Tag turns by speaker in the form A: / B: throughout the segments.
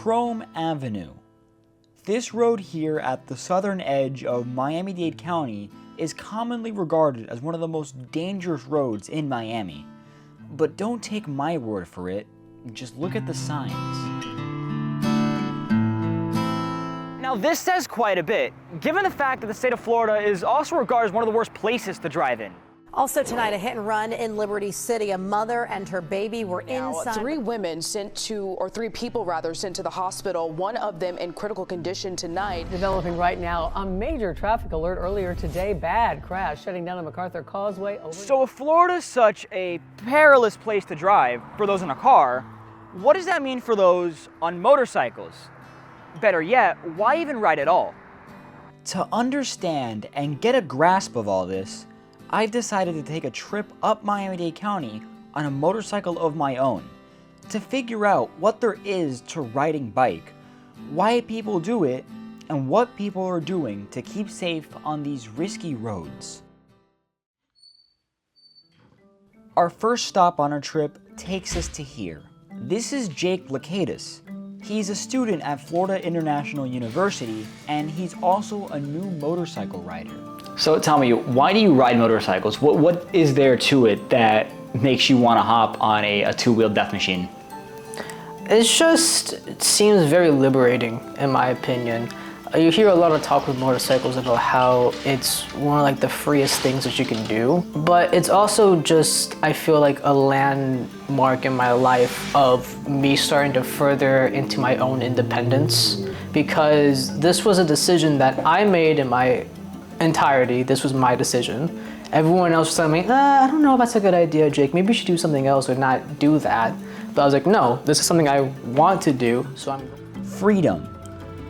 A: Krome Avenue. This road here at the southern edge of Miami-Dade County is commonly regarded as one of the most dangerous roads in Miami. But don't take my word for it, just look at the signs.
B: Now this says quite a bit, given the fact that the state of Florida is also regarded as one of the worst places to drive in.
C: Also tonight, a hit and run in Liberty City. A mother and her baby were inside.
D: Three people sent to the hospital, one of them in critical condition tonight.
E: Developing right now, a major traffic alert earlier today. Bad crash shutting down the MacArthur Causeway.
B: So if Florida's such a perilous place to drive for those in a car, what does that mean for those on motorcycles? Better yet, why even ride at all?
A: To understand and get a grasp of all this, I've decided to take a trip up Miami-Dade County on a motorcycle of my own to figure out what there is to riding bike, why people do it, and what people are doing to keep safe on these risky roads. Our first stop on our trip takes us to here. This is Jake Lakatis. He's a student at Florida International University, and he's also a new motorcycle rider.
B: So tell me, why do you ride motorcycles? What is there to it that makes you want to hop on a two-wheel death machine?
F: It seems very liberating, in my opinion. You hear a lot of talk with motorcycles about how it's one of like the freest things that you can do, but it's also just, I feel like, a landmark in my life of me starting to further into my own independence, because this was a decision that I made in my entirety. This was my decision. Everyone else was telling me, I don't know if that's a good idea, Jake. Maybe you should do something else or not do that. But I was like, no, this is something I want to do, so I'm...
A: Freedom.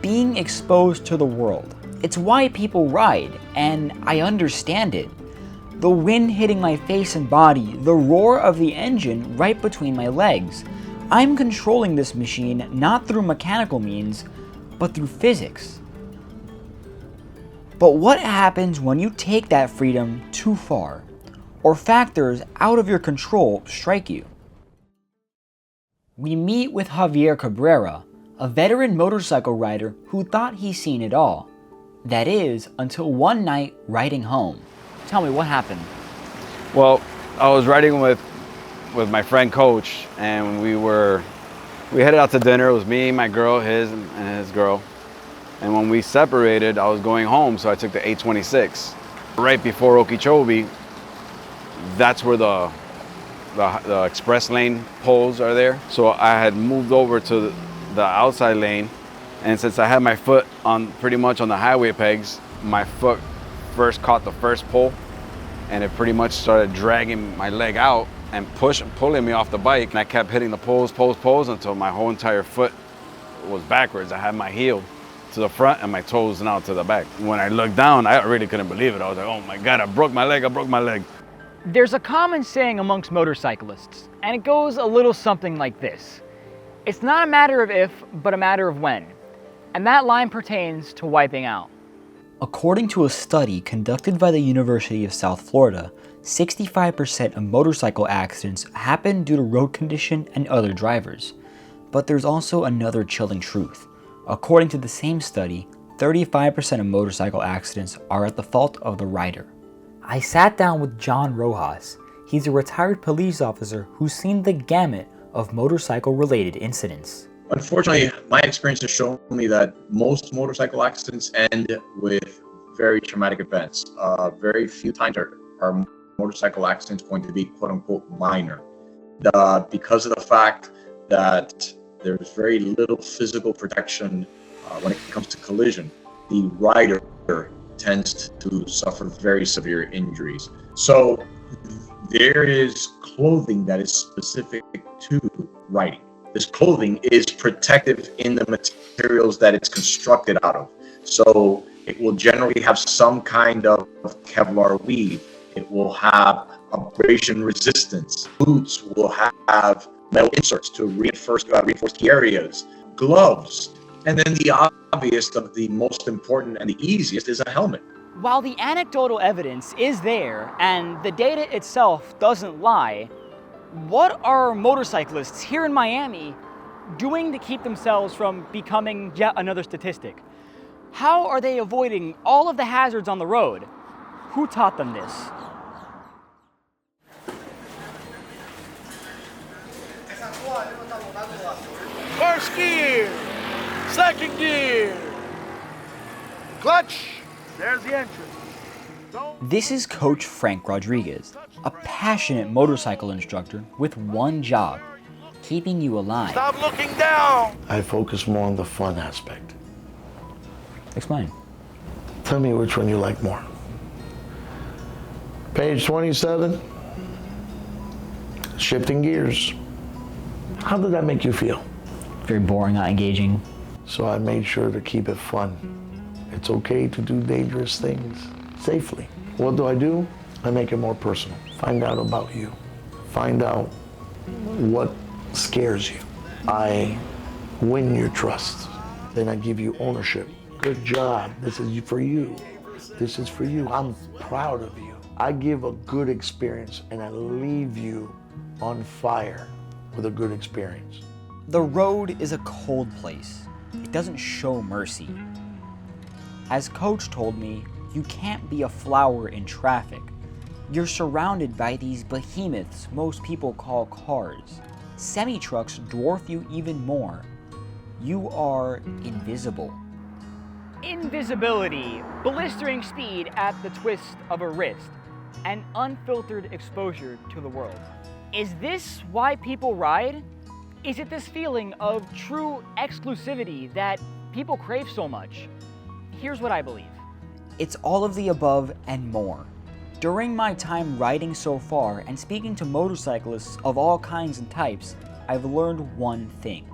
A: Being exposed to the world. It's why people ride, and I understand it. The wind hitting my face and body, the roar of the engine right between my legs. I'm controlling this machine not through mechanical means, but through physics. But what happens when you take that freedom too far, or factors out of your control strike you? We meet with Javier Cabrera, a veteran motorcycle rider who thought he's seen it all. That is, until one night riding home. Tell me, what happened?
G: Well, I was riding with my friend Coach, and we headed out to dinner. It was me, my girl, his, and his girl. And when we separated, I was going home, so I took the 826. Right before Okeechobee, that's where the express lane poles are there. So I had moved over to the outside lane, and since I had my foot on pretty much on the highway pegs, my foot first caught the first pole, and it pretty much started dragging my leg out and pulling me off the bike. And I kept hitting the poles until my whole entire foot was backwards. I had my heel to the front and my toes now to the back. When I looked down, I really couldn't believe it. I was like, oh my God, I broke my leg.
B: There's a common saying amongst motorcyclists, and it goes a little something like this. It's not a matter of if, but a matter of when. And that line pertains to wiping out.
A: According to a study conducted by the University of South Florida, 65% of motorcycle accidents happen due to road condition and other drivers. But there's also another chilling truth. According to the same study, 35% of motorcycle accidents are at the fault of the rider. I sat down with John Rojas. He's a retired police officer who's seen the gamut of motorcycle-related incidents.
H: Unfortunately, my experience has shown me that most motorcycle accidents end with very traumatic events. Very few times are motorcycle accidents going to be quote-unquote minor. Because of the fact that there's very little physical protection when it comes to collision, the rider tends to suffer very severe injuries. So there is clothing that is specific to riding. This clothing is protective in the materials that it's constructed out of. So it will generally have some kind of Kevlar weave. It will have abrasion resistance. Boots will have metal inserts to reinforce key areas. Gloves. And then the obvious of the most important and the easiest is a helmet.
B: While the anecdotal evidence is there and the data itself doesn't lie, what are motorcyclists here in Miami doing to keep themselves from becoming yet another statistic? How are they avoiding all of the hazards on the road? Who taught them this?
I: First gear, second gear, clutch, there's the entrance.
A: This is Coach Frank Rodriguez, a passionate motorcycle instructor with one job, keeping you alive.
I: Stop looking down.
J: I focus more on the fun aspect.
A: Explain.
J: Tell me which one you like more. Page 27, shifting gears. How did that make you feel?
A: Very boring, not engaging.
J: So I made sure to keep it fun. It's okay to do dangerous things safely. What do? I make it more personal. Find out about you. Find out what scares you. I win your trust. Then I give you ownership. Good job. This is for you. This is for you. I'm proud of you. I give a good experience and I leave you on fire with a good experience.
A: The road is a cold place. It doesn't show mercy. As Coach told me, you can't be a flower in traffic. You're surrounded by these behemoths most people call cars. Semi-trucks dwarf you even more. You are invisible.
B: Invisibility, blistering speed at the twist of a wrist, and unfiltered exposure to the world. Is this why people ride? Is it this feeling of true exclusivity that people crave so much? Here's what I believe.
A: It's all of the above and more. During my time riding so far and speaking to motorcyclists of all kinds and types, I've learned one thing.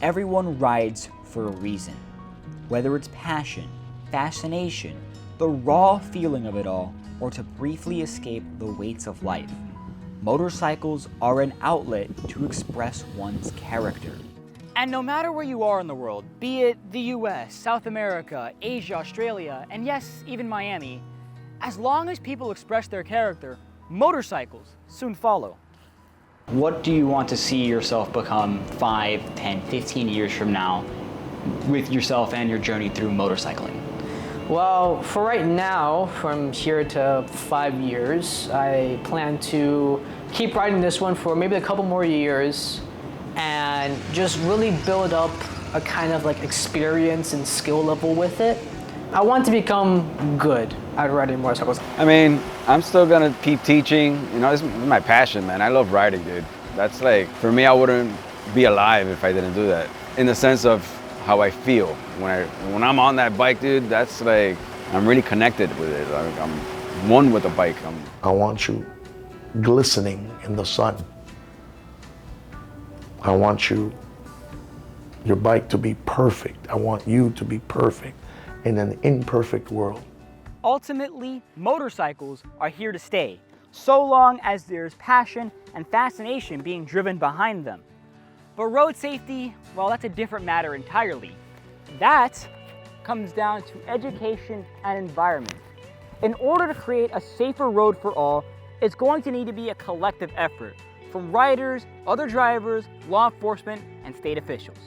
A: Everyone rides for a reason. Whether it's passion, fascination, the raw feeling of it all, or to briefly escape the weights of life. Motorcycles are an outlet to express one's character.
B: And no matter where you are in the world, be it the US, South America, Asia, Australia, and yes, even Miami, as long as people express their character, motorcycles soon follow. What do you want to see yourself become 5, 10, 15 years from now with yourself and your journey through motorcycling?
F: Well, for right now, from here to 5 years, I plan to keep riding this one for maybe a couple more years and just really build up a kind of like experience and skill level with it. I want to become good at riding motorcycles.
G: I mean, I'm still gonna keep teaching. You know, this is my passion, man. I love riding, dude. That's like, for me, I wouldn't be alive if I didn't do that. In the sense of how I feel. When I'm on that bike, dude, that's like, I'm really connected with it. I'm one with the bike.
J: I want you glistening in the sun. I want your bike to be perfect. I want you to be perfect in an imperfect world.
B: Ultimately, motorcycles are here to stay, so long as there's passion and fascination being driven behind them. But road safety, well, that's a different matter entirely. That comes down to education and environment. In order to create a safer road for all, it's going to need to be a collective effort from riders, other drivers, law enforcement, and state officials.